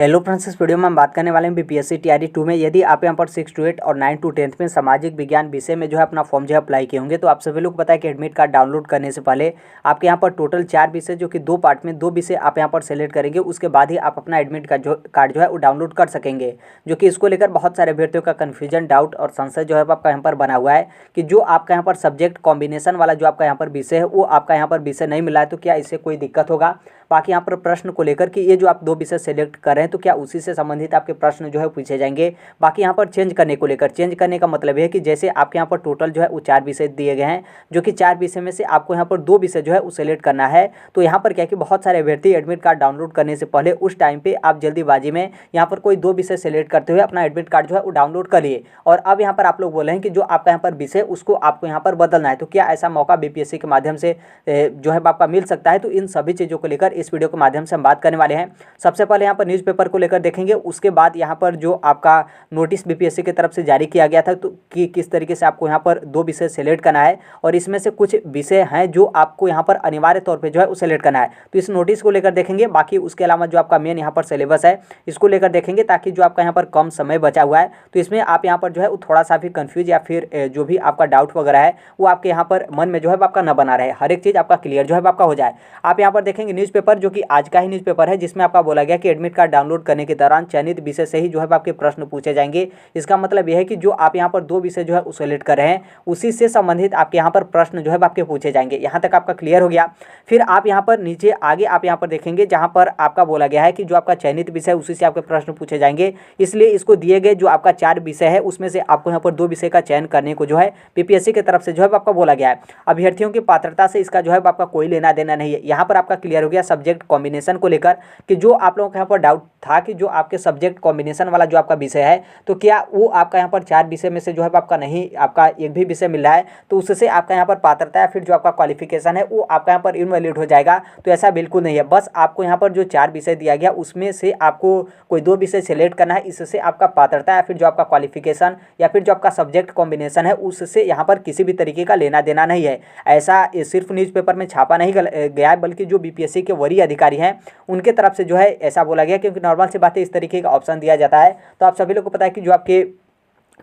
Hello friends, इस video में हम बात करने वाले हैं बीपीएससी टीआरई 2 में यदि आप यहां पर 6 to 8 और 9 to 10 में सामाजिक विज्ञान विषय में जो है अपना फॉर्म जो है अप्लाई किए होंगे। तो आप सभी लोग को पता है कि एडमिट कार्ड डाउनलोड करने से पहले आपके यहां पर टोटल 4 विषय जो कि 2 पार्ट में 2 विषय आप यहां पर सेलेक्ट करेंगे, उसके बाद ही आप अपना एडमिट कार्ड जो है वो डाउनलोड कर सकेंगे। जो कि इसको लेकर बहुत सारे अभ्यर्थियों का कन्फ्यूजन, डाउट और संशय जो है आपका यहाँ पर बना हुआ है कि जो आपका यहाँ पर सब्जेक्ट कॉम्बिनेशन वाला जो आपका यहाँ पर विषय है वो आपका यहाँ पर विषय नहीं मिला है, तो क्या इससे कोई दिक्कत होगा। बाकी यहाँ पर प्रश्न को लेकर कि ये जो आप 2 विषय सेलेक्ट कर रहे हैं तो क्या उसी से संबंधित आपके प्रश्न जो है पूछे जाएंगे। बाकी यहाँ पर चेंज करने को लेकर, चेंज करने का मतलब है कि जैसे आपके यहाँ पर टोटल जो है वो 4 विषय दिए गए हैं, जो कि 4 विषय में से आपको यहाँ पर 2 विषय जो है वो सेलेक्ट करना है। तो यहाँ पर क्या कि बहुत सारे अभ्यर्थी एडमिट कार्ड डाउनलोड करने से पहले उस टाइम पे आप जल्दीबाजी में यहाँ पर कोई 2 विषय सेलेक्ट करते हुए अपना एडमिट कार्ड जो है वो डाउनलोड करिए, और अब यहाँ पर आप लोग बोले हैं कि जो आपका यहाँ पर विषय उसको आपको यहाँ पर बदलना है। तो क्या ऐसा मौका बीपीएससी के माध्यम से जो है आपका मिल सकता है? तो इन सभी चीज़ों को लेकर इस वीडियो के माध्यम से हम बात करने वाले हैं। सबसे पहले यहाँ पर न्यूज़पेपर को लेकर देखेंगे, उसके बाद यहाँ पर जो आपका नोटिस बीपीएससी की तरफ से जारी किया गया था तो कि किस तरीके से आपको यहाँ पर 2 विषय सेलेक्ट करना है, और इसमें से कुछ विषय हैं जो आपको यहाँ पर अनिवार्य तौर पे जो है वो सेलेक्ट करना है। तो इस नोटिस को लेकर देखेंगे। बाकी उसके अलावा जो आपका मेन यहाँ पर सिलेबस है इसको लेकर देखेंगे, ताकि जो आपका यहाँ पर कम समय बचा हुआ है तो इसमें आप यहाँ पर जो है वो थोड़ा सा भी कन्फ्यूज या फिर जो भी आपका डाउट वगैरह है वो आपके यहाँ पर मन में जो है आपका न बना रहे, हर एक चीज़ आपका क्लियर जो है आपका हो जाए। आप यहाँ पर देखेंगे न्यूज़पेपर, जो कि आज का ही न्यूज़पेपर है, जिसमें आपका बोला गया कि एडमिट कार्ड डाउनलोड करने के दौरान चयनित विषय से ही जो है आपके प्रश्न पूछे जाएंगे। इसका मतलब यह है कि जो आप यहाँ पर 2 विषय जो है उसे सेलेक्ट कर रहे हैं उसी से संबंधित आपके यहाँ पर प्रश्न जो है आपके पूछे जाएंगे। यहाँ तक आपका क्लियर हो गया। फिर आप यहाँ पर नीचे आगे आप यहाँ पर देखेंगे जहाँ पर आपका बोला गया है कि जो आपका चयनित विषय उसी से आपके प्रश्न पूछे जाएंगे, इसलिए इसको दिए गए जो आपका 4 विषय है उसमें से आपको यहाँ पर 2 विषय का चयन करने को जो है बीपीएससी की तरफ से जो है आपका बोला गया है। अभ्यर्थियों की पात्रता से इसका जो है आपका कोई लेना देना नहीं है। यहाँ पर आपका क्लियर हो गया सब्जेक्ट कॉम्बिनेशन को लेकर कि जो आप लोगों को यहाँ पर डाउट था कि जो आपके सब्जेक्ट कॉम्बिनेशन वाला जो आपका विषय है तो क्या वो आपका यहाँ पर 4 विषय में से जो है आपका नहीं, आपका एक भी विषय मिल रहा है तो उससे आपका यहाँ पर पात्रता या फिर जो आपका क्वालिफिकेशन है वो आपका यहाँ पर इनवैलिड हो जाएगा। तो ऐसा बिल्कुल नहीं है। बस आपको यहाँ पर जो 4 विषय दिया गया उसमें से आपको कोई 2 विषय सेलेक्ट करना है, इससे आपका पात्रता या फिर जो आपका क्वालिफिकेशन या फिर जो आपका सब्जेक्ट कॉम्बिनेशन है उससे यहाँ पर किसी भी तरीके का लेना देना नहीं है। ऐसा सिर्फ न्यूज़पेपर में छापा नहीं गया है, बल्कि जो बीपीएससी के वरीय अधिकारी हैं उनके तरफ से जो है ऐसा बोला गया, क्योंकि नॉर्मल सी बात है इस तरीके का ऑप्शन दिया जाता है। तो आप सभी लोग को पता है कि जो आपके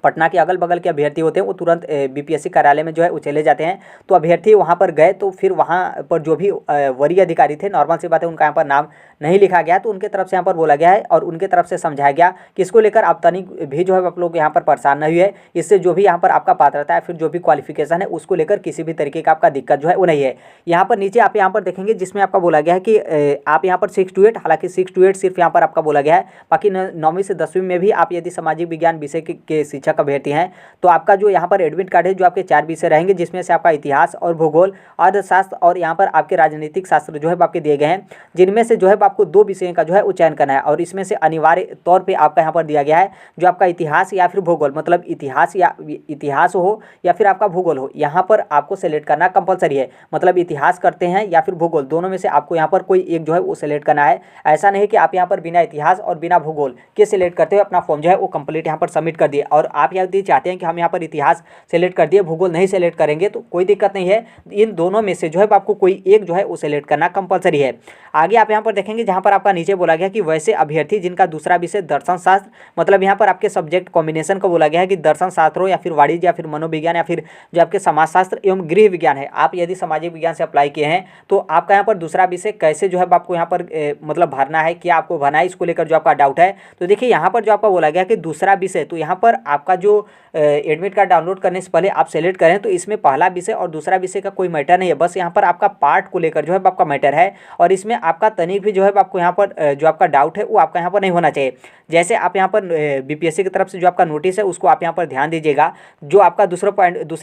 पटना के अगल बगल के अभ्यर्थी होते हैं वो तुरंत बीपीएससी कार्यालय में जो है वो चले जाते हैं। तो अभ्यर्थी वहाँ पर गए तो फिर वहाँ पर जो भी वरीय अधिकारी थे, नॉर्मल सी बात है उनका यहाँ पर नाम नहीं लिखा गया, तो उनके तरफ से यहाँ पर बोला गया है और उनके तरफ से समझाया गया कि इसको लेकर आप तनिक भी जो है आप लोग यहाँ पर परेशान नहीं हुए। इससे जो भी यहाँ पर आपका पात्रता है फिर जो भी क्वालिफिकेशन है उसको लेकर किसी भी तरीके का आपका दिक्कत जो है वो नहीं है। यहाँ पर नीचे आप यहाँ पर देखेंगे जिसमें आपका बोला गया है कि आप यहाँ पर 6 to 8, हालांकि 6 to 8 सिर्फ यहाँ पर आपका बोला गया है। बाकी 9वीं से 10वीं में भी आप यदि सामाजिक विज्ञान विषय के शिक्षक अभ्यर्थी हैं तो आपका जो यहाँ पर एडमिट कार्ड है जो आपके 4 विषय रहेंगे, जिसमें से आपका इतिहास और भूगोल, अर्थशास्त्र और यहाँ पर आपके राजनीतिक शास्त्र जो है आपके दिए गए हैं, जिनमें से जो है आपको 2 विषयों का जो है चयन करना है। और इसमें से अनिवार्य तौर पे आपका यहाँ पर दिया गया है जो आपका इतिहास या फिर भूगोल, मतलब इतिहास हो या फिर आपका भूगोल हो, यहाँ पर आपको सेलेक्ट करना कंपलसरी है। मतलब इतिहास करते हैं या फिर भूगोल, दोनों में से आपको यहाँ पर कोई एक जो है वो सेलेक्ट करना है। ऐसा नहीं कि आप यहाँ पर बिना इतिहास और बिना भूगोल के सिलेक्ट करते हुए अपना फॉर्म जो है वो कंप्लीट यहाँ पर सबमिट कर दिए, और आप यदि चाहते हैं कि हम यहाँ पर इतिहास सेलेक्ट कर दिए, भूगोल नहीं सेलेक्ट करेंगे तो कोई दिक्कत नहीं है। इन दोनों में से जो है आपको कोई एक जो है वो सेलेक्ट करना कंपलसरी है। आगे आप यहाँ पर देखेंगे जहाँ पर आपका नीचे बोला गया कि वैसे अभ्यर्थी जिनका दूसरा विषय दर्शन शास्त्र, मतलब यहाँ पर आपके सब्जेक्ट कॉम्बिनेशन को बोला गया है कि दर्शन शास्त्र हो या फिर वाणिज्य या फिर मनोविज्ञान या फिर जो आपके समाजशास्त्र एवं गृह विज्ञान है, आप यदि सामाजिक विज्ञान से अप्लाई किए हैं तो आपका यहाँ पर दूसरा विषय कैसे जो है आपको यहाँ पर मतलब भरना है, क्या आपको भरना है, इसको लेकर जो आपका डाउट है। तो देखिए यहाँ पर जो आपका बोला गया कि दूसरा विषय, तो यहाँ पर आपका जो एडमिट कार्ड डाउनलोड करने से पहले आप सेलेक्ट करें तो इसमें पहला विषय और दूसरा विषय का कोई मैटर नहीं है, बस यहाँ पर आपका पार्ट को लेकर जो है आपका मैटर है। और इसमें आपका तनिक भी जो है आपको यहाँ पर जो आपका डाउट है वो आपका यहाँ पर नहीं होना चाहिए। जैसे आप यहाँ पर बीपीएससी की तरफ से जो आपका नोटिस है उसको आप यहाँ पर ध्यान दीजिएगा। जो आपका दूसरे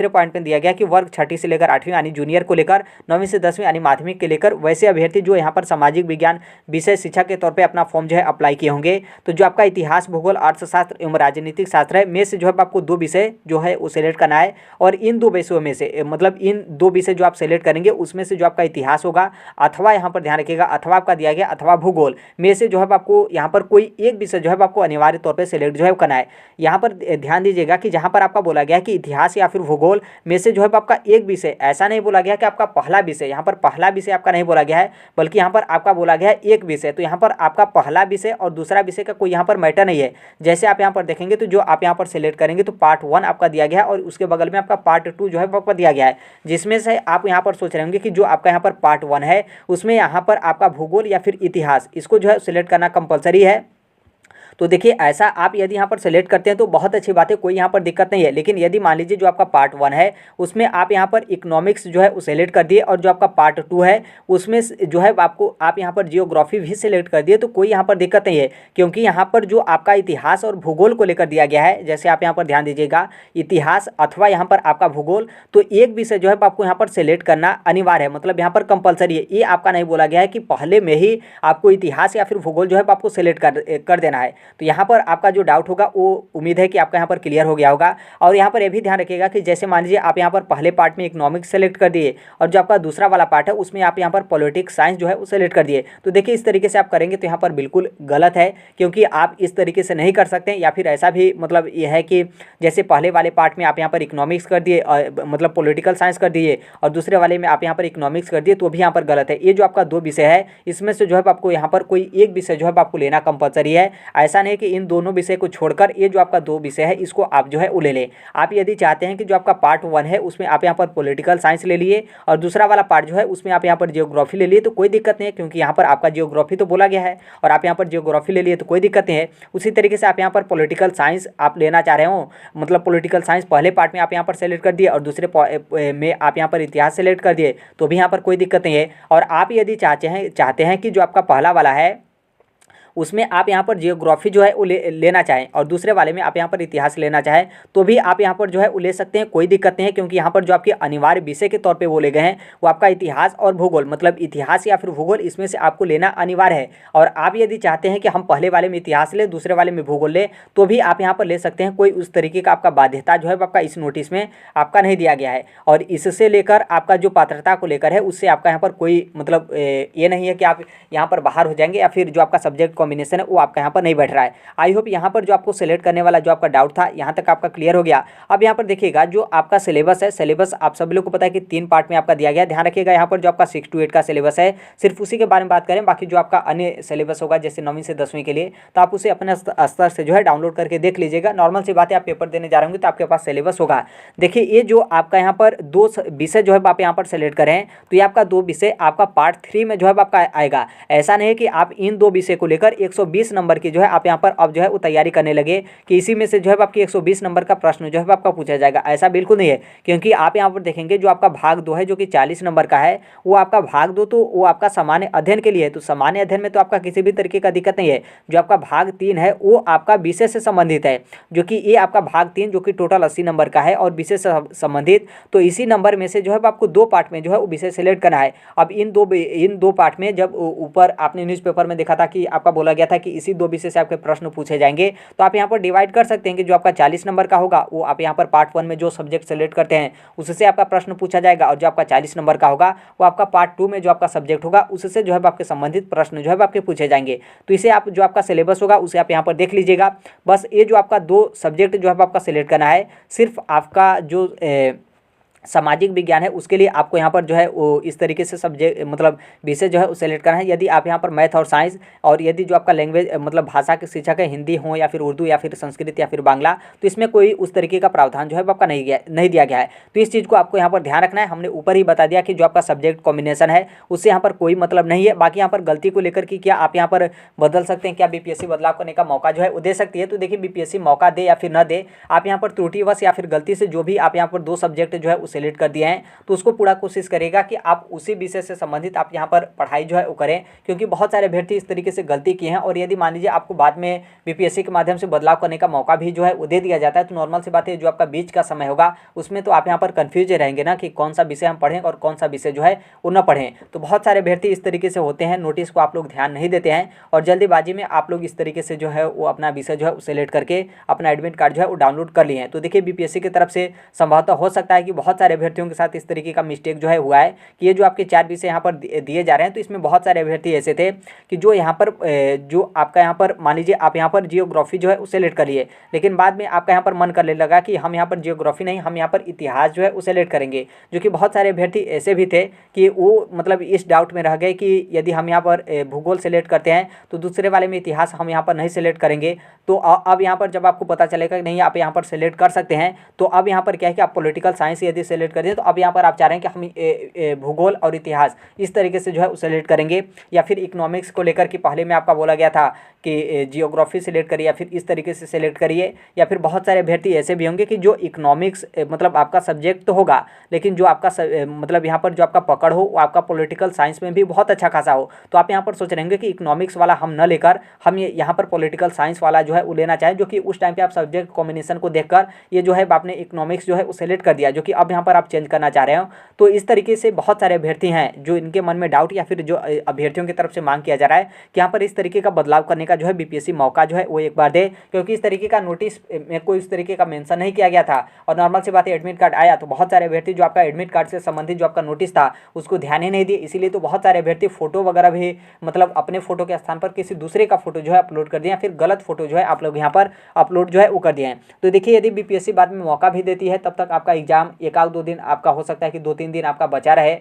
पॉइंट में दिया गया कि वर्ग 6ठी से लेकर 8वीं यानी जूनियर को लेकर 9वीं से 10वीं यानी माध्यमिक के लेकर वैसे अभ्यर्थी जो यहाँ पर सामाजिक विज्ञान विषय शिक्षा के तौर पर अपना फॉर्म जो है अप्लाई किए होंगे, तो जो आपका इतिहास, भूगोल, अर्थशास्त्र एवं राजनीतिक शास्त्र है में इनमें से जो है आपको 2 विषय जो है वो सेलेक्ट करना है। और इन 2 विषयों में से मतलब इन 2 विषय जो आप सेलेक्ट करेंगे उसमें से जो आपका इतिहास होगा अथवा यहाँ पर ध्यान रखिएगा अथवा आपका दिया गया अथवा भूगोल में से जो है आपको यहाँ पर कोई एक विषय जो है आपको अनिवार्य तौर पर सेलेक्ट जो है करना है। यहाँ पर ध्यान दीजिएगा कि जहाँ पर आपका बोला गया है कि इतिहास या फिर भूगोल में से जो है आपका एक विषय, ऐसा नहीं बोला गया कि आपका पहला विषय, यहाँ पर पहला विषय आपका नहीं बोला गया है बल्कि यहाँ पर आपका बोला गया है एक विषय। तो यहाँ पर आपका पहला विषय और दूसरा विषय का कोई यहाँ पर मैटर नहीं है। जैसे आप यहाँ पर देखेंगे तो जो आप यहाँ पर सेलेक्ट करेंगे तो पार्ट 1 आपका दिया गया है और उसके बगल में आपका पार्ट 2 जो है आपका दिया गया है, जिसमें से आप यहाँ पर सोच रहे होंगे कि जो आपका यहाँ पर पार्ट 1 है उसमें यहाँ पर आपका भूगोल या फिर इतिहास इसको जो है सिलेक्ट करना कंपलसरी है। तो देखिए ऐसा आप यदि यहाँ पर सेलेक्ट करते हैं तो बहुत अच्छी बात है, कोई यहाँ पर दिक्कत नहीं है। लेकिन यदि मान लीजिए जो आपका पार्ट 1 है उसमें आप यहाँ पर इकोनॉमिक्स जो है वो सेलेक्ट कर दिए और जो आपका पार्ट 2 है उसमें जो है आपको आप यहाँ पर जियोग्राफी भी सिलेक्ट कर दिए तो कोई यहाँ पर दिक्कत नहीं है, क्योंकि यहाँ पर जो आपका इतिहास और भूगोल को लेकर दिया गया है, जैसे आप यहाँ पर ध्यान दीजिएगा इतिहास अथवा यहाँ पर आपका भूगोल, तो एक विषय जो है आपको यहाँ पर सेलेक्ट करना अनिवार्य है, मतलब यहाँ पर कंपलसरी है। ये आपका नहीं बोला गया है कि पहले में ही आपको इतिहास या फिर भूगोल जो है आपको सेलेक्ट कर देना है। तो यहाँ पर आपका जो डाउट होगा वो उम्मीद है कि आपका यहाँ पर क्लियर हो गया होगा। और यहाँ पर ये भी ध्यान रखिएगा कि जैसे मान लीजिए आप यहाँ पर पहले पार्ट में इकोनॉमिक्स सेलेक्ट कर दिए और जो आपका दूसरा वाला पार्ट है उसमें आप यहाँ पर पॉलिटिक्स साइंस जो है वो सेलेक्ट कर दिए, तो देखिए इस तरीके से आप करेंगे तो यहाँ पर बिल्कुल गलत है, क्योंकि आप इस तरीके से नहीं कर सकते। या फिर ऐसा भी मतलब ये है कि जैसे पहले वाले पार्ट में आप यहाँ पर इकोनॉमिक्स कर दिए मतलब पॉलिटिकल साइंस कर दिए और दूसरे वाले में आप यहाँ पर इकोनॉमिक्स कर दिए, तो भी यहाँ पर गलत है। ये जो आपका 2 विषय है इसमें से जो है आपको यहाँ पर कोई एक विषय जो है आपको लेना कंपलसरी है। ऐसा नहीं कि इन दोनों विषय को छोड़कर ये जो आपका 2 विषय है इसको आप जो है वो ले लें। आप यदि चाहते हैं कि जो आपका पार्ट 1 है उसमें आप यहाँ पर पॉलिटिकल साइंस ले लिए और दूसरा वाला पार्ट जो है उसमें आप यहाँ पर जियोग्राफी ले लिए तो कोई दिक्कत नहीं है, क्योंकि यहाँ पर आपका जियोग्राफी तो बोला गया है और आप यहाँ पर जियोग्राफी ले लिए तो कोई दिक्कत नहीं है। उसी तरीके से आप यहाँ पर पॉलिटिकल साइंस आप लेना चाह रहे हो, मतलब पॉलिटिकल साइंस पहले पार्ट में आप यहाँ पर सेलेक्ट कर दिए और दूसरे में आप यहाँ पर इतिहास सेलेक्ट कर दिए तो भी यहाँ पर कोई दिक्कत नहीं है। और आप यदि चाहते हैं कि जो आपका पहला वाला है उसमें आप यहाँ पर जियोग्राफी जो है वो लेना चाहें और दूसरे वाले में आप यहाँ पर इतिहास लेना चाहें तो भी आप यहाँ पर जो है वो ले सकते हैं, कोई दिक्कत नहीं है। क्योंकि यहाँ पर जो आपके अनिवार्य विषय के तौर पे वो ले गए हैं वो आपका इतिहास और भूगोल, मतलब इतिहास या फिर भूगोल इसमें से आपको लेना अनिवार्य है। और आप यदि चाहते हैं कि हम पहले वाले में इतिहास लें दूसरे वाले में भूगोल लें तो भी आप यहाँ पर ले सकते हैं, कोई उस तरीके का आपका बाध्यता जो है आपका इस नोटिस में आपका नहीं दिया गया है। और इससे लेकर आपका जो पात्रता को लेकर है उससे आपका यहाँ पर कोई मतलब ये नहीं है कि आप यहाँ पर बाहर हो जाएंगे या फिर जो आपका सब्जेक्ट कॉम्बिनेशन है वो आपका यहाँ पर नहीं बैठ रहा है। आई होप यहाँ पर जो आपको सेलेक्ट करने वाला जो आपका डाउट था यहाँ तक आपका क्लियर हो गया। अब यहाँ पर देखिएगा जो आपका सिलेबस है, सिलेबस आप सभी लोग को पता है कि 3 पार्ट में आपका दिया गया है। ध्यान रखिएगा यहाँ पर जो आपका 6 to 8 का सिलेबस है सिर्फ उसी के बारे में बात करें, बाकी जो आपका अन्य सिलेबस होगा जैसे 9वीं से 10वीं के लिए तो आप उसे अपने स्तर से जो है डाउनलोड करके देख लीजिएगा। नॉर्मल सी बात है, आप पेपर देने जा रहे होंगे तो आपके पास सिलेबस होगा। देखिए ये जो आपका यहाँ पर 2 विषय जो है आप यहाँ पर सेलेक्ट करें तो ये आपका 2 विषय आपका पार्ट 3 में जो है आपका आएगा। ऐसा नहीं है कि आप इन 2 विषय को लेकर 120 नंबर की जो है आप यहाँ पर अब जो है वो तैयारी करने लगे कि इसी में से जो है आपकी 120 नंबर का प्रश्न जो है आपका पूछा जाएगा, ऐसा बिल्कुल नहीं है। क्योंकि आप यहाँ पर देखेंगे जो आपका भाग 2 है जो कि 40 नंबर का है वो आपका भाग 2 तो वो आपका सामान्य अध्ययन के लिए है, तो सामान्य अध्ययन में तो आपका किसी भी तरीके का दिक्कत नहीं है। जो आपका भाग 3 है वो आपका विषय से संबंधित है, जो कि ये आपका भाग 3 जो कि टोटल 80 नंबर का है और विषय से संबंधित, तो इसी नंबर में से जो है आपको 2 पार्ट में जो है वो विषय सेलेक्ट करना है। अब इन दो पार्ट में जब ऊपर आपने न्यूज़पेपर में देखा था कि आपका बोला गया था कि इसी 2 विषय से आपके प्रश्न पूछे जाएंगे, तो आप यहाँ पर डिवाइड कर सकते हैं कि जो आपका 40 नंबर का होगा वो आप यहाँ पर पार्ट 1 में जो सब्जेक्ट सेलेक्ट करते हैं उससे आपका प्रश्न पूछा जाएगा, और जो आपका 40 नंबर का होगा वो आपका पार्ट 2 में जो आपका सब्जेक्ट होगा उससे जो है आपके संबंधित प्रश्न जो है आपके पूछे जाएंगे। तो इसे आप जो आपका सिलेबस होगा उसे आप यहाँ पर देख लीजिएगा। बस ये जो आपका 2 सब्जेक्ट जो है आपका सिलेक्ट करना है, सिर्फ आपका जो सामाजिक विज्ञान है उसके लिए आपको यहाँ पर जो है वो इस तरीके से सब्जेक्ट मतलब विषय जो है वो सेलेक्ट करना है। यदि आप यहाँ पर मैथ और साइंस और यदि जो आपका लैंग्वेज मतलब भाषा के शिक्षक है हिंदी हो या फिर उर्दू या फिर संस्कृत या फिर बांग्ला, तो इसमें कोई उस तरीके का प्रावधान जो है आपका नहीं दिया गया है। तो इस चीज़ को आपको यहाँ पर ध्यान रखना है। हमने ऊपर ही बता दिया कि जो आपका सब्जेक्ट कॉम्बिनेशन है उससे यहाँ पर कोई मतलब नहीं है। बाकी यहाँ पर गलती को लेकर कि क्या आप यहाँ पर बदल सकते हैं, क्या बीपीएससी बदलाव करने का मौका जो है वो दे सकती है। तो देखिए बीपीएससी मौका दे या फिर न दे, आप यहाँ पर त्रुटिवश या फिर गलती से जो भी आप यहाँ पर 2 सब्जेक्ट जो है सेलेक्ट कर दिए हैं, तो उसको पूरा कोशिश करेगा कि आप उसी विषय से संबंधित आप यहाँ पर पढ़ाई जो है वो करें, क्योंकि बहुत सारे अभ्यर्थी इस तरीके से गलती किए हैं। और यदि मान लीजिए आपको बाद में बीपीएससी के माध्यम से बदलाव करने का मौका भी जो है वो दे दिया जाता है, तो नॉर्मल सी बात है जो आपका बीच का समय होगा उसमें तो आप यहाँ पर कन्फ्यूज रहेंगे ना कि कौन सा विषय हम पढ़ें और कौन सा विषय जो है वो न पढ़ें। तो बहुत सारे अभ्यर्थी इस तरीके से होते हैं, नोटिस को आप लोग ध्यान नहीं देते हैं और जल्दीबाजी में आप लोग इस तरीके से जो है वो अपना विषय जो है सेलेक्ट करके अपना एडमिट कार्ड जो है वो डाउनलोड कर लिए हैं। तो देखिए बीपीएससी की तरफ से संभवतः हो सकता है कि बहुत सारे अभ्यर्थियों के साथ इस तरीके का मिस्टेक जो है हुआ है कि ये जो आपके 4 विषय यहाँ पर दिए जा रहे हैं, तो इसमें बहुत सारे अभ्यर्थी ऐसे थे कि जो यहाँ पर जो आपका यहाँ पर मान लीजिए आप यहाँ पर जियोग्राफी जो है वो सेलेक्ट कर लिए, लेकिन बाद में आपका यहाँ पर मन करने लगा कि हम यहाँ पर जियोग्राफी नहीं, हम यहाँ पर इतिहास जो है वो सेलेक्ट करेंगे। जो कि बहुत सारे अभ्यर्थी ऐसे भी थे कि वो मतलब इस डाउट में रह गए कि यदि हम यहाँ पर भूगोल सेलेक्ट करते हैं तो दूसरे वाले में इतिहास हम यहाँ पर नहीं सेलेक्ट करेंगे। तो अब यहाँ पर जब आपको पता चलेगा कि नहीं आप यहाँ पर सेलेक्ट कर सकते हैं, तो अब यहाँ पर क्या है कि आप पॉलिटिकल साइंस यदि सेलेक्ट करते हैं तो अब यहाँ पर आप चाह रहे हैं कि हम भूगोल और इतिहास इस तरीके से जो है सेलेक्ट करेंगे, या फिर इकोनॉमिक्स को लेकर कि पहले में आपका बोला गया था कि जियोग्राफी सेलेक्ट करिए या फिर इस तरीके से सेलेक्ट करिए। या फिर बहुत सारे अभ्यर्थी ऐसे भी होंगे कि जो इकोनॉमिक्स मतलब आपका सब्जेक्ट तो होगा, लेकिन जो आपका मतलब यहाँ पर जो आपका पकड़ हो वो आपका पॉलिटिकल साइंस में भी बहुत अच्छा खासा हो। तो आप यहाँ पर सोच रहे होंगे कि इकोनॉमिक्स वाला हम न लेकर हम ये यहाँ पर पॉलिटिकल साइंस वाला जो है वो लेना चाहें, जो कि उस टाइम पे आप सब्जेक्ट कॉम्बिनेशन को देखकर ये जो है आपने इकोनॉमिक्स जो है वो सेलेक्ट कर दिया, जो कि अब यहाँ पर आप चेंज करना चाह रहे हो। तो इस तरीके से बहुत सारे अभ्यर्थी हैं जो इनके मन में डाउट या फिर जो अभ्यर्थियों की तरफ से मांग किया जा रहा है कि यहाँ पर इस तरीके का बदलाव करने का जो है बीपीएससी मौका जो है वो एक बार दे, क्योंकि इस तरीके का नोटिस में कोई इस तरीके का मेंशन नहीं किया गया था। और नॉर्मल सी बात है एडमिट कार्ड आया तो बहुत सारे अभ्यर्थी जो आपका एडमिट कार्ड से संबंधित जो आपका नोटिस था उसको ध्यान ही नहीं दिए, इसीलिए तो बहुत सारे अभ्यर्थी फोटो वगैरह भी मतलब अपने फोटो के स्थान पर किसी दूसरे का फोटो जो है अपलोड कर दिया, फिर गलत फोटो जो है आप लोग यहाँ पर अपलोड जो है वो कर दिए हैं। तो देखिए यदि बीपीएससी बाद में मौका भी देती है तब तक आपका एग्जाम एक आध 2 दिन आपका हो सकता है कि 2-3 दिन आपका बचा रहे,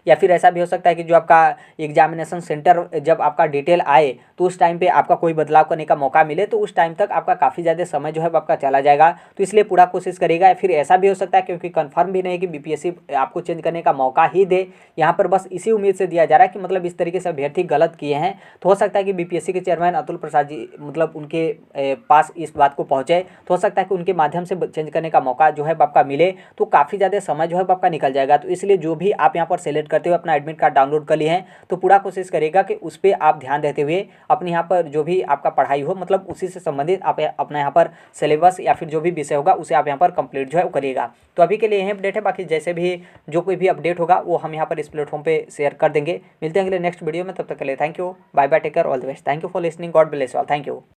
या फिर ऐसा भी हो सकता है कि जो आपका एग्जामिनेशन सेंटर जब आपका डिटेल आए तो उस टाइम पे आपका कोई बदलाव करने का मौका मिले, तो उस टाइम तक आपका काफ़ी ज़्यादा समय जो है आपका चला जाएगा। तो इसलिए पूरा कोशिश करेगा। फिर ऐसा भी हो सकता है क्योंकि कंफर्म भी नहीं कि बीपीएससी आपको चेंज करने का मौका ही दे, यहाँ पर बस इसी उम्मीद से दिया जा रहा है कि मतलब इस तरीके से अभ्यर्थी गलत किए हैं, तो हो सकता है कि बीपीएससी के चेयरमैन अतुल प्रसाद जी मतलब उनके पास इस बात को पहुँचे, तो हो सकता है कि उनके माध्यम से चेंज करने का मौका जो है आपका मिले, तो काफ़ी ज़्यादा समय जो है आपका निकल जाएगा। तो इसलिए जो भी आप यहाँ पर सेलेक्ट करते हुए अपना एडमिट कार्ड डाउनलोड कर लिए हैं तो पूरा कोशिश करेगा कि उस पर आप ध्यान देते हुए अपने यहाँ पर जो भी आपका पढ़ाई हो मतलब उसी से संबंधित आप अपना यहाँ पर सिलेबस या फिर जो भी विषय होगा उसे आप यहाँ पर कंप्लीट जो है वो करिएगा। तो अभी के लिए यही अपडेट है, बाकी जैसे भी जो कोई भी अपडेट होगा वो हम यहाँ पर इस प्लेटफॉर्म पे शेयर कर देंगे। मिलते हैं अगले नेक्स्ट वीडियो में, तब तक के लिए thank you, bye bye, take care, all the best, thank you for listening, God bless all, thank you.